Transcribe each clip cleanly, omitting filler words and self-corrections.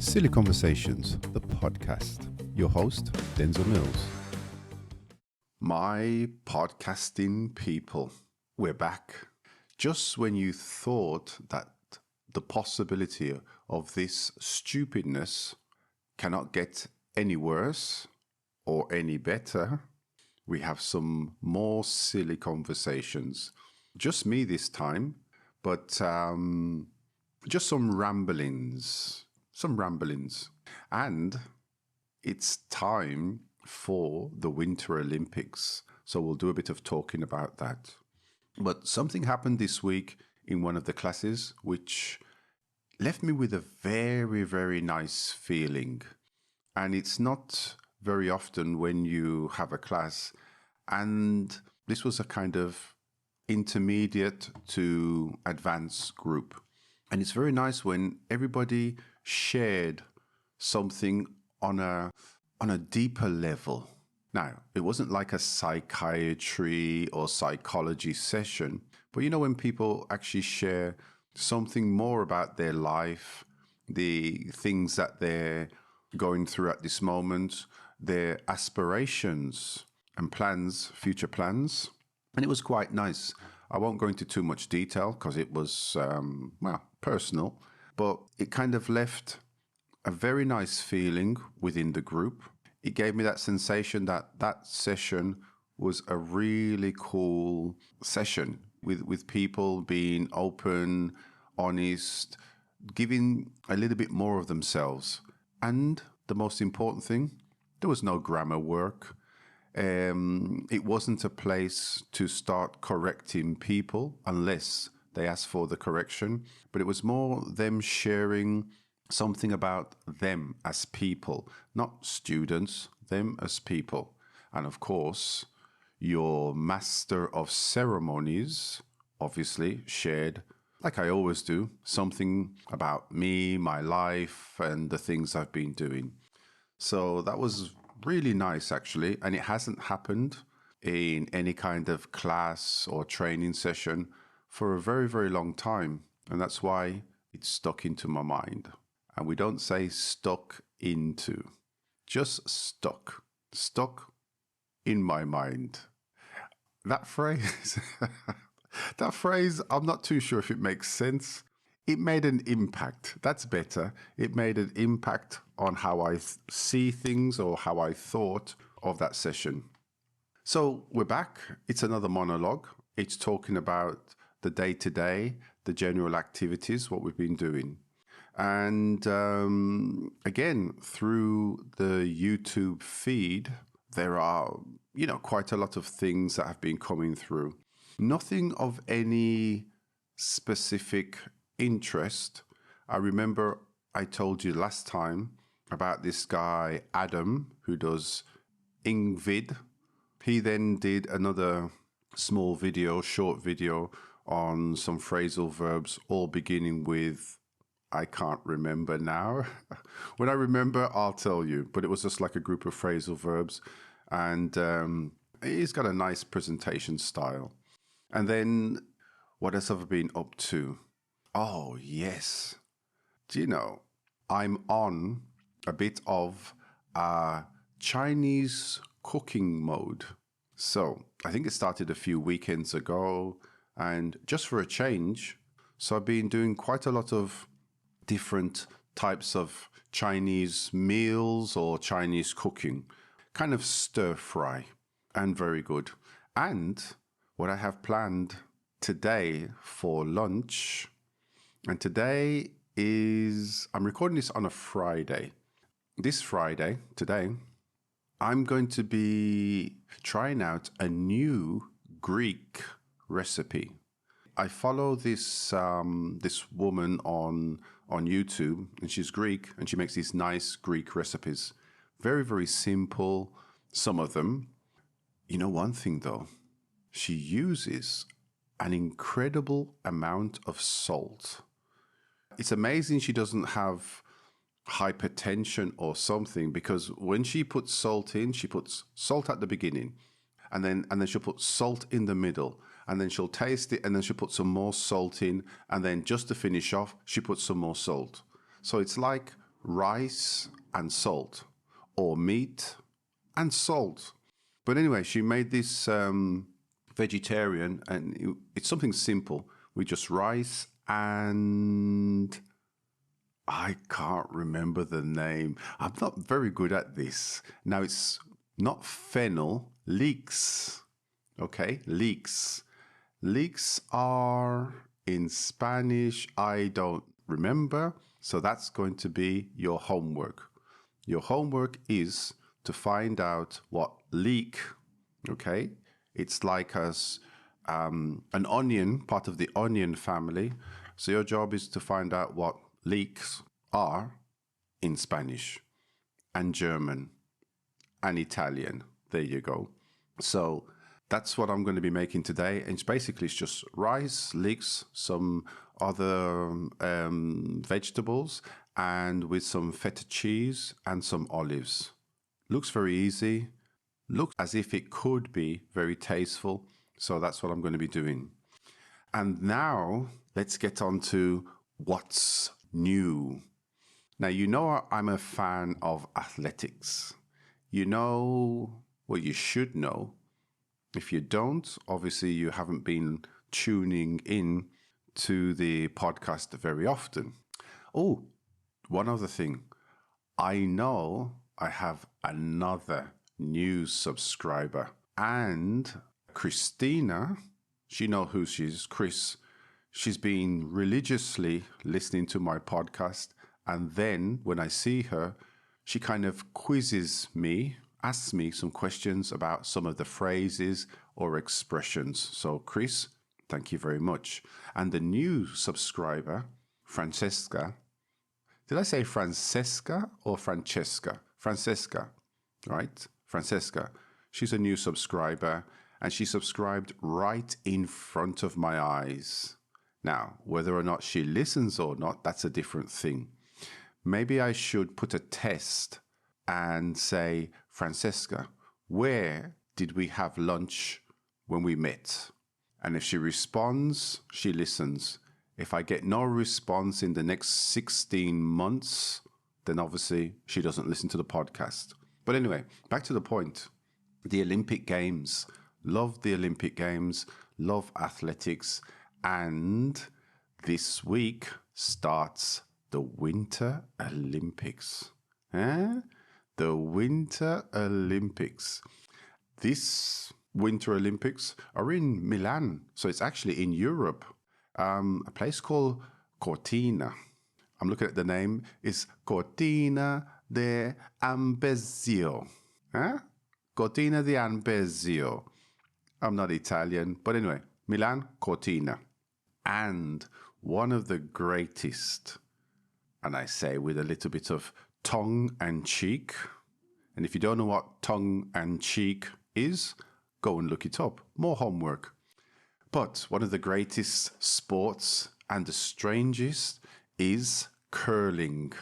Silly Conversations, the podcast. Your host, Denzle Mills. My podcasting people, we're back. Just when you thought that the possibility of this stupidness cannot get any worse or any better, we have some more silly conversations. Just me this time, but just some ramblings. And it's time for the Winter Olympics. So we'll do a bit of talking about that. But something happened this week in one of the classes, which left me with a very, very nice feeling. And it's not very often when you have a class. And this was a kind of intermediate to advanced group. And it's very nice when everybody shared something on a deeper level. Now, it wasn't like a psychiatry or psychology session, but you know when people actually share something more about their life, the things that they're going through at this moment, their aspirations and plans, future plans. And it was quite nice. I won't go into too much detail because it was, personal, but it kind of left a very nice feeling within the group. It gave me that sensation that that session was a really cool session with people being open, honest, giving a little bit more of themselves. And the most important thing, there was no grammar work. It wasn't a place to start correcting people unless they asked for the correction, but it was more them sharing something about them as people, not students, them as people. And of course, your master of ceremonies obviously shared, like I always do, something about me, my life, and the things I've been doing. So that was really nice, actually. And it hasn't happened in any kind of class or training session for a very, very long time. And that's why it's stuck into my mind. And we don't say stuck into, just stuck. Stuck in my mind. That phrase, I'm not too sure if it makes sense. It made an impact. That's better. It made an impact on how I see things or how I thought of that session. So we're back. It's another monologue. It's talking about the day-to-day, the general activities, what we've been doing. And again, through the YouTube feed, there are, quite a lot of things that have been coming through. Nothing of any specific interest. I remember I told you last time about this guy, Adam, who does Ingvid. He then did another small video, short video on some phrasal verbs, all beginning with, I can't remember now. When I remember, I'll tell you. But it was just like a group of phrasal verbs. And he's got a nice presentation style. And then what else have I been up to? Oh, yes. Do you know, I'm on a bit of a Chinese cooking mode. So I think it started a few weekends ago. And just for a change, so I've been doing quite a lot of different types of Chinese meals or Chinese cooking, kind of stir fry, and very good. And what I have planned today for lunch, and today is, I'm recording this on a Friday. This Friday, today, I'm going to be trying out a new Greek recipe. I follow this woman on YouTube, and she's Greek, and she makes these nice Greek recipes. Very, very simple, some of them. You know one thing though, she uses an incredible amount of salt. It's amazing she doesn't have hypertension or something, because when she puts salt in, she puts salt at the beginning, and then she'll put salt in the middle, and then she'll taste it, and then she'll put some more salt in, and then just to finish off, she puts some more salt. So it's like rice and salt, or meat and salt. But anyway, she made this vegetarian, and it's something simple with just rice and I can't remember the name. I'm not very good at this. Now, it's not fennel, leeks. Okay, leeks. Leeks are in Spanish, I don't remember. So that's going to be your homework. Your homework is to find out what leek, okay? It's like an onion, part of the onion family. So your job is to find out what leeks are in Spanish and German and Italian. There you go. So that's what I'm going to be making today. And it's just rice, leeks, some other vegetables, and with some feta cheese and some olives. Looks very easy. Looks as if it could be very tasteful. So that's what I'm going to be doing. And now let's get on to what's new. Now, you know I'm a fan of athletics. You know, well, you should know. If you don't, obviously you haven't been tuning in to the podcast very often. Oh, one other thing. I know I have another new subscriber. And Christina, she knows who she is, Chris. She's been religiously listening to my podcast. And then when I see her, she kind of quizzes me, asks me some questions about some of the phrases or expressions. So, Chris, thank you very much. And the new subscriber, Francesca. Did I say Francesca or Francesca? Francesca, right? Francesca. She's a new subscriber, and she subscribed right in front of my eyes. Now, whether or not she listens or not, that's a different thing. Maybe I should put a test and say, Francesca, where did we have lunch when we met? And if she responds, she listens. If I get no response in the next 16 months, then obviously she doesn't listen to the podcast. But anyway, back to the point. The Olympic Games. Love the Olympic Games. Love athletics. And this week starts the Winter Olympics. The Winter Olympics. This Winter Olympics are in Milan. So it's actually in Europe. A place called Cortina. I'm looking at the name. It's Cortina de Ambezio. Cortina de Ambezio. I'm not Italian, but anyway, Milan, Cortina. And one of the greatest, and I say with a little bit of tongue and cheek, and if you don't know what tongue and cheek is, go and look it up. More homework. But one of the greatest sports and the strangest is curling.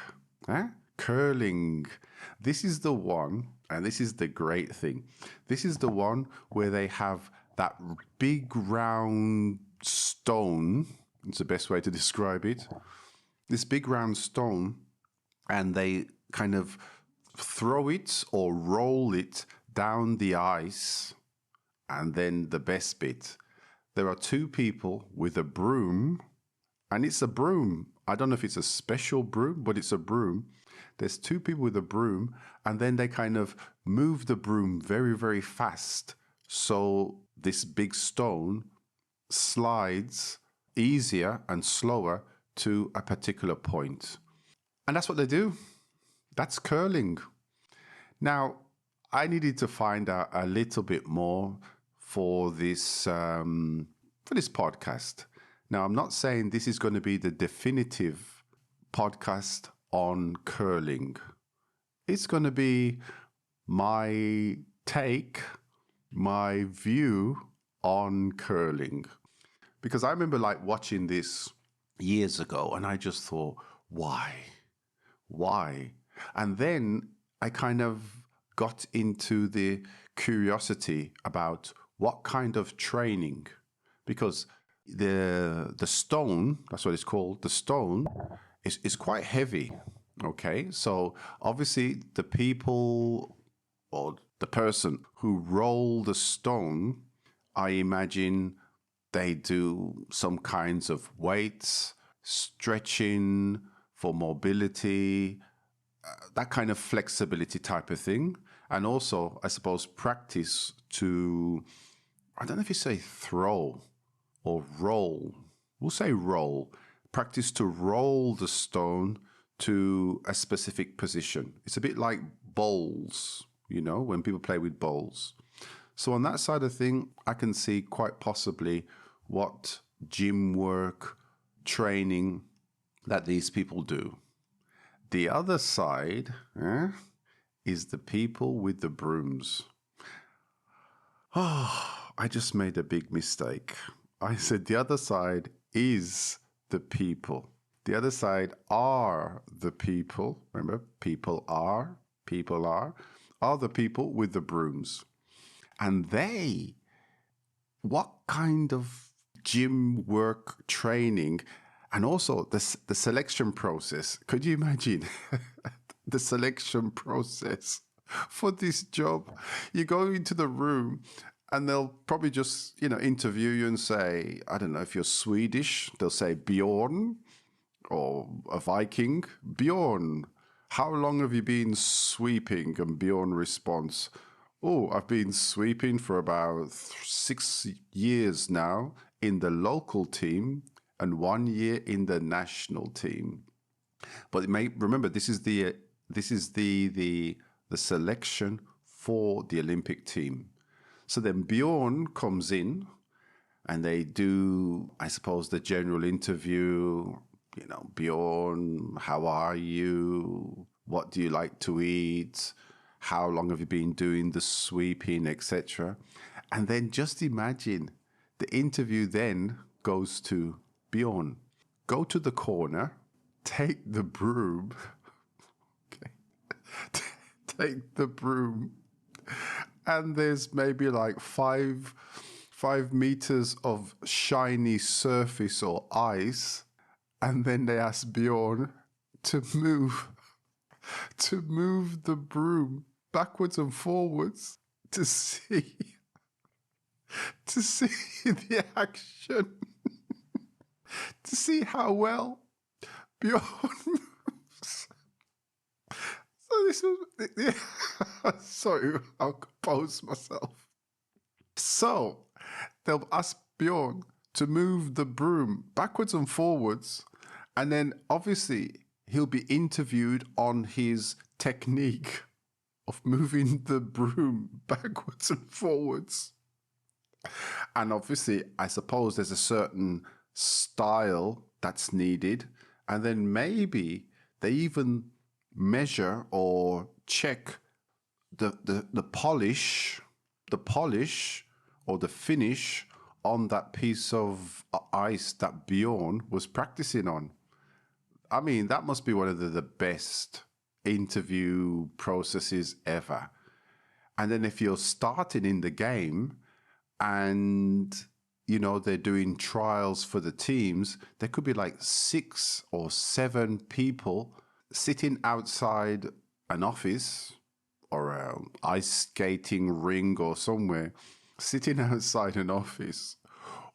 Curling. This is the one, and this is the great thing. This is the one where they have that big round stone. It's the best way to describe it. This big round stone, and they kind of throw it or roll it down the ice. And then the best bit, there are two people with a broom, and it's a broom. I don't know if it's a special broom, but it's a broom. There's two people with a broom, and then they kind of move the broom very, very fast. So this big stone slides easier and slower to a particular point. And that's what they do. That's curling. Now, I needed to find out a little bit more for this podcast. Now, I'm not saying this is going to be the definitive podcast on curling. It's going to be my take, my view on curling. Because I remember like watching this years ago, and I just thought, why? And then I kind of got into the curiosity about what kind of training, because the stone, that's what it's called, the stone is quite heavy. Okay, so obviously the people or the person who roll the stone, I imagine they do some kinds of weights, stretching for mobility, that kind of flexibility type of thing. And also, I suppose, practice to, I don't know if you say throw or roll. We'll say roll. Practice to roll the stone to a specific position. It's a bit like bowls, when people play with bowls. So on that side of thing, I can see quite possibly what gym work, training that these people do. The other side is the people with the brooms. Oh, I just made a big mistake. I said the other side is the people. The other side are the people. Remember, people are the people with the brooms. And what kind of gym work training and also the selection process? Could you imagine the selection process for this job? You go into the room and they'll probably just, interview you and say, I don't know, if you're Swedish, they'll say Bjorn, or a Viking, Bjorn, how long have you been sweeping? And Bjorn responds, oh, I've been sweeping for about 6 years now in the local team and 1 year in the national team. But remember, this is the selection for the Olympic team. So then Bjorn comes in and they do, I suppose, the general interview. Bjorn, how are you? What do you like to eat? How long have you been doing the sweeping, etc.? And then just imagine the interview then goes to Bjorn. Go to the corner, take the broom, take the broom, and there's maybe like 5 meters of shiny surface or ice, and then they ask Bjorn to move the broom backwards and forwards to see the action, to see how well Bjorn moves. So this was, sorry, I'll compose myself. So they'll ask Bjorn to move the broom backwards and forwards, and then obviously he'll be interviewed on his technique of moving the broom backwards and forwards. And obviously, I suppose there's a certain style that's needed. And then maybe they even measure or check the polish or the finish on that piece of ice that Bjorn was practicing on. I mean, that must be one of the best interview processes ever. And then if you're starting in the game and, they're doing trials for the teams, there could be like 6 or 7 people sitting outside an office or an ice skating ring or somewhere, sitting outside an office,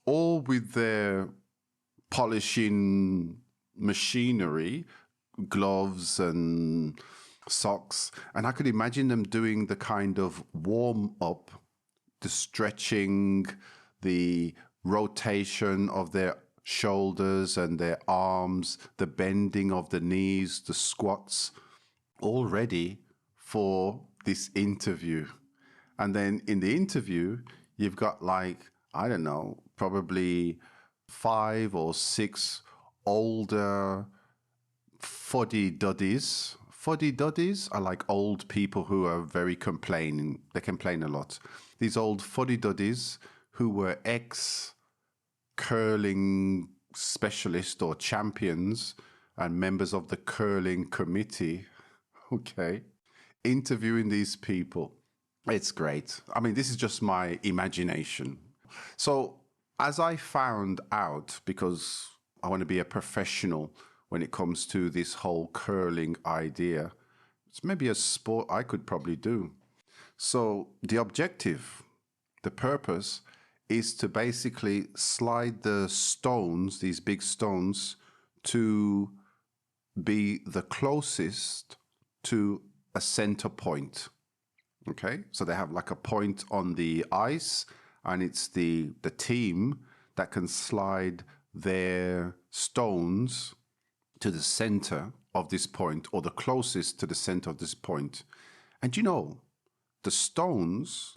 all with their polishing machinery, gloves and socks. And I could imagine them doing the kind of warm up, the stretching, the rotation of their shoulders and their arms, the bending of the knees, the squats, all ready for this interview. And then in the interview, you've got like, I don't know, probably 5 or 6 older fuddy-duddies. Fuddy-duddies are like old people who are very complaining. They complain a lot. These old fuddy-duddies who were ex-curling specialists or champions and members of the curling committee, okay, interviewing these people. It's great. I mean, this is just my imagination. So as I found out, because I want to be a professional when it comes to this whole curling idea. It's maybe a sport I could probably do. So the objective, the purpose, is to basically slide the stones, these big stones, to be the closest to a center point. Okay, so they have like a point on the ice, and it's the team that can slide their stones to the center of this point, or the closest to the center of this point. And you know, the stones,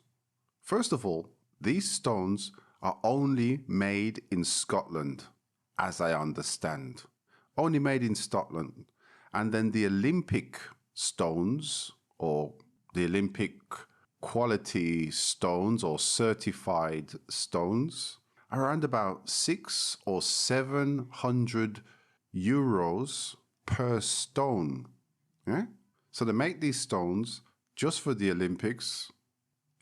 first of all, these stones are only made in Scotland, as I understand. Only made in Scotland. And then the Olympic stones, or the Olympic quality stones or certified stones, are around about 600 or 700 euros per stone. Yeah? So they make these stones just for the Olympics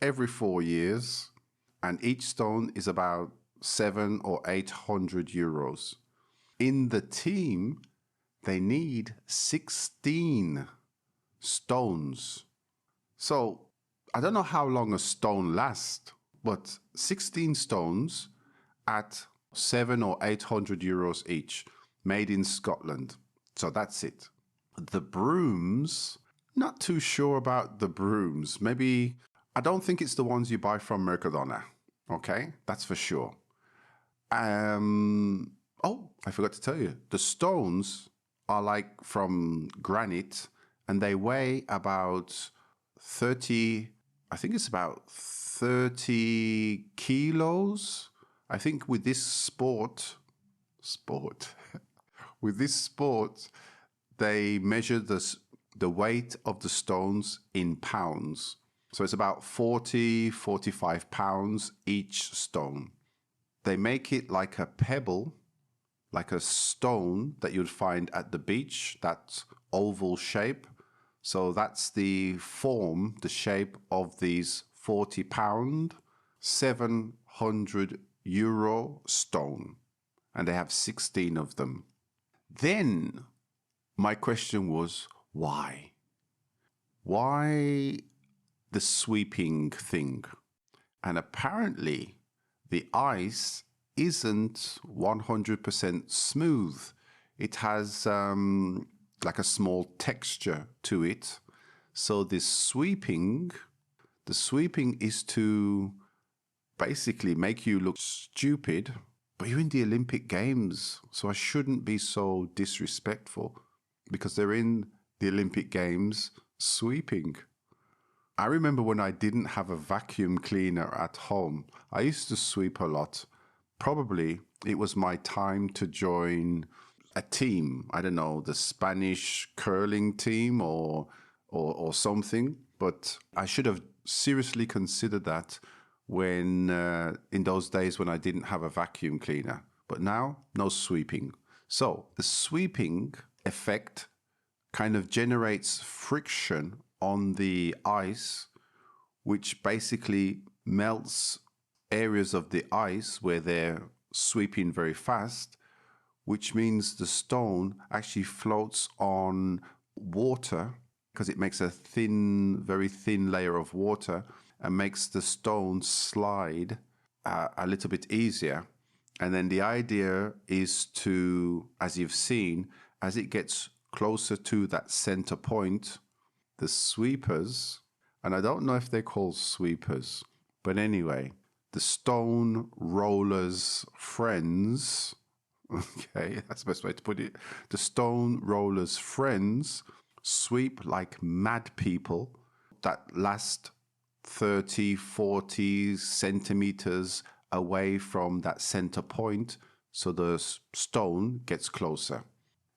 every 4 years, and each stone is about 700 or 800 euros. In the team, they need 16 stones. So I don't know how long a stone lasts, but 16 stones at 700 or 800 euros each, made in Scotland. So that's it. The brooms, not too sure about the brooms. Maybe, I don't think it's the ones you buy from Mercadona. Okay, that's for sure. Oh, I forgot to tell you, the stones are like from granite, and they weigh about 30, I think it's about 30 kilos. I think with this sport, with this sport, they measure the weight of the stones in pounds. So it's about 40, 45 pounds each stone. They make it like a pebble, like a stone that you'd find at the beach, that oval shape. So that's the form, the shape of these 40-pound, 700 euro stone. And they have 16 of them. Then my question was, why? Why the sweeping thing? And apparently the ice isn't 100% smooth. It has like a small texture to it. So the sweeping is to basically make you look stupid, but you're in the Olympic Games, so I shouldn't be so disrespectful because they're in the Olympic Games sweeping. I remember when I didn't have a vacuum cleaner at home, I used to sweep a lot. Probably it was my time to join a team. I don't know, the Spanish curling team or something. But I should have seriously considered that when in those days when I didn't have a vacuum cleaner. But now, no sweeping. So the sweeping effect kind of generates friction on the ice, which basically melts areas of the ice where they're sweeping very fast, which means the stone actually floats on water because it makes a thin, very thin layer of water and makes the stone slide a little bit easier. And then the idea is to, as you've seen, as it gets closer to that center point, the sweepers, and I don't know if they're called sweepers, but anyway, the stone rollers' friends, okay, that's the best way to put it. The stone rollers' friends sweep like mad people that last 30, 40 centimeters away from that center point, so the stone gets closer.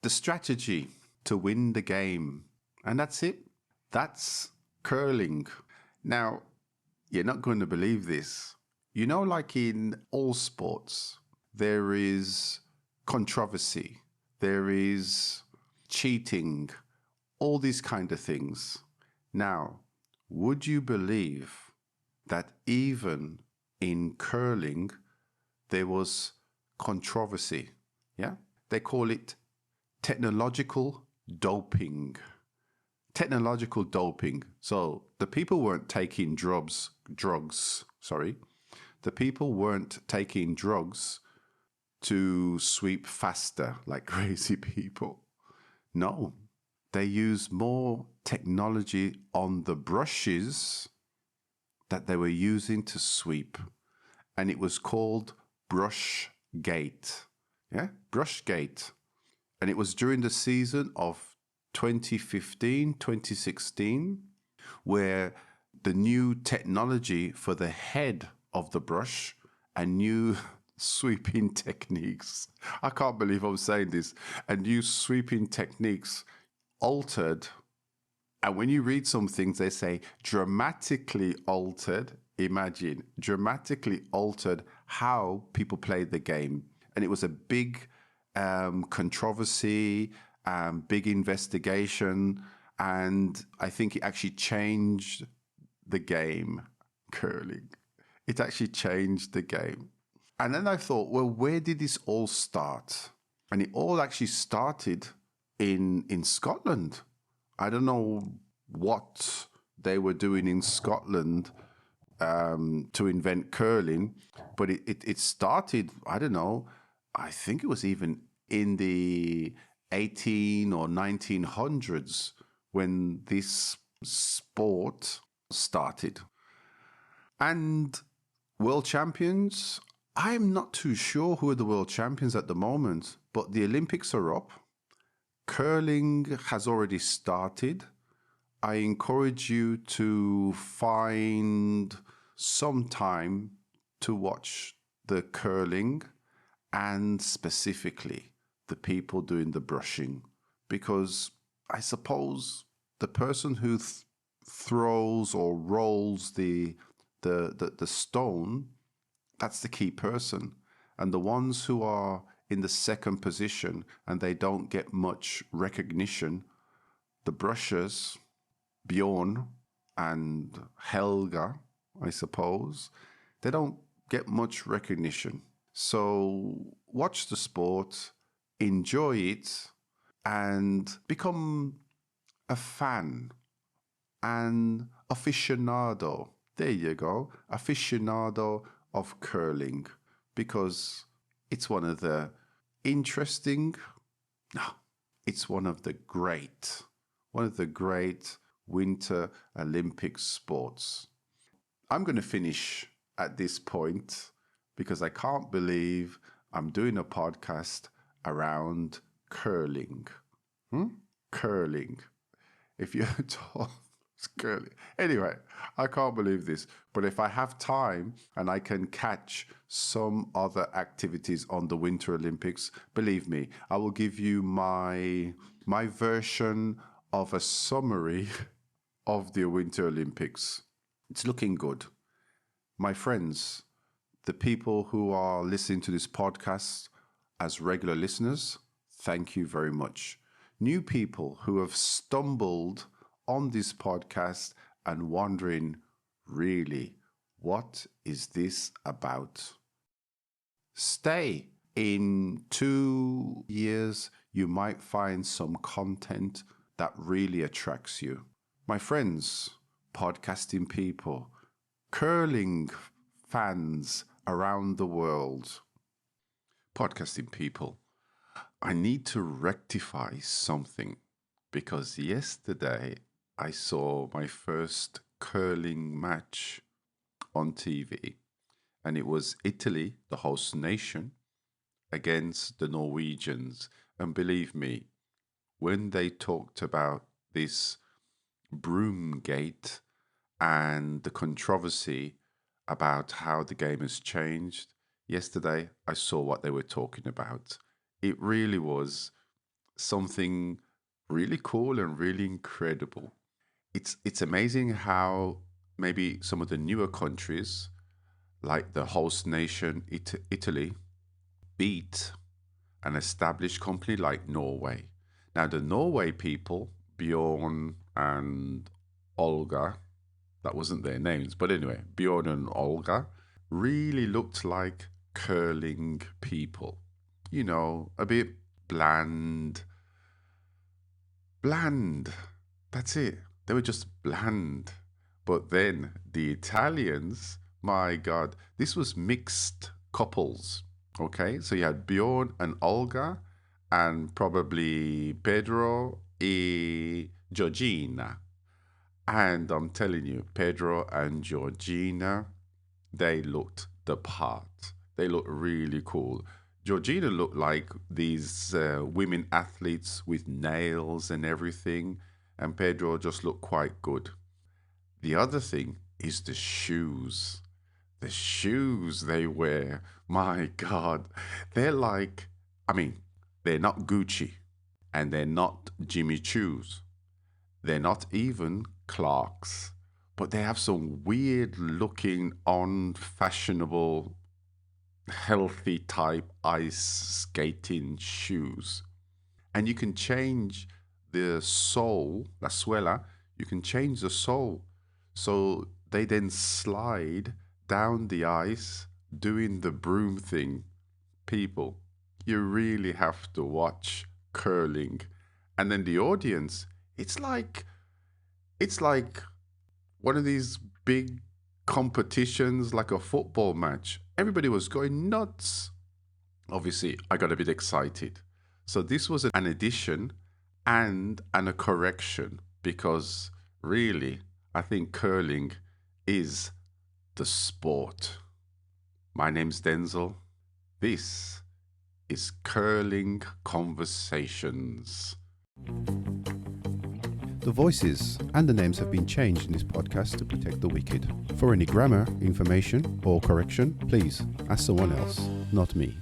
The strategy to win the game, and that's it. That's curling. Now, you're not going to believe this. You know, like in all sports, there is controversy, there is cheating, all these kind of things. Now, would you believe that even in curling, there was controversy? Yeah? They call it technological doping. Technological doping. So the people weren't taking drugs, sorry. The people weren't taking drugs to sweep faster like crazy people. No, they used more technology on the brushes that they were using to sweep. And it was called Brushgate. Yeah, Brushgate. And it was during the season of 2015, 2016, where the new technology for the head of the brush and new sweeping techniques. I can't believe I'm saying this. And new sweeping techniques altered. And when you read some things, they say dramatically altered. Imagine, dramatically altered how people played the game. And it was a big controversy, big investigation. And I think it actually changed the game, curling. It actually changed the game. And then I thought, well, where did this all start? And it all actually started in Scotland. I don't know what they were doing in Scotland to invent curling, but it started, I don't know, I think it was even in the 18 or 1900s when this sport started. And world champions, I'm not too sure who are the world champions at the moment, but the Olympics are up. Curling has already started. I encourage you to find some time to watch the curling and specifically the people doing the brushing, because I suppose the person who throws or rolls the stone, that's the key person. And the ones who are in the second position and they don't get much recognition, the brushers, Bjorn and Helga, I suppose, they don't get much recognition. So watch the sport, enjoy it, and become a fan, an aficionado. There you go, aficionado of curling, because it's one of the interesting, no, it's one of the great Winter Olympic sports. I'm going to finish at this point because I can't believe I'm doing a podcast around curling. Curling. If you're told it's curling. Anyway, I can't believe this. But if I have time and I can catch some other activities on the Winter Olympics, believe me, I will give you my version of a summary of the Winter Olympics. It's looking good. My friends, the people who are listening to this podcast as regular listeners, thank you very much. New people who have stumbled on this podcast and wondering, really, what is this about? Stay. In 2 years, you might find some content that really attracts you. My friends, podcasting people, curling fans around the world, podcasting people, I need to rectify something because yesterday I saw my first curling match on TV, and it was Italy, the host nation, against the Norwegians. And believe me, when they talked about this Broomgate and the controversy about how the game has changed, yesterday I saw what they were talking about. It really was something really cool and really incredible. It's amazing how maybe some of the newer countries, like the host nation Italy, beat an established company like Norway. Now, the Norway people, Bjorn and Olga, that wasn't their names, but anyway, Bjorn and Olga really looked like curling people. You know, a bit bland, bland. That's it. They were just bland. But then the Italians, my God, this was mixed couples. Okay, so you had Bjorn and Olga, and probably Pedro e Georgina. And I'm telling you, Pedro and Georgina, they looked the part. They looked really cool. Georgina looked like these women athletes with nails and everything, and Pedro just looked quite good. The other thing is the shoes. The shoes they wear, my God, they're like, I mean, they're not Gucci and they're not Jimmy Choo's. They're not even Clark's, but they have some weird looking, unfashionable, healthy type ice skating shoes. And you can change the sole, la suela, you can change the sole. So they then slide down the ice doing the broom thing. People, you really have to watch curling. And then the audience, it's like it's like one of these big competitions, like a football match. Everybody was going nuts. Obviously, I got a bit excited. So this was an addition and a correction because really, I think curling is the sport. My name's Denzle. This is Curling Conversations. The voices and the names have been changed in this podcast to protect the wicked. For any grammar, information, or correction, please ask someone else, not me.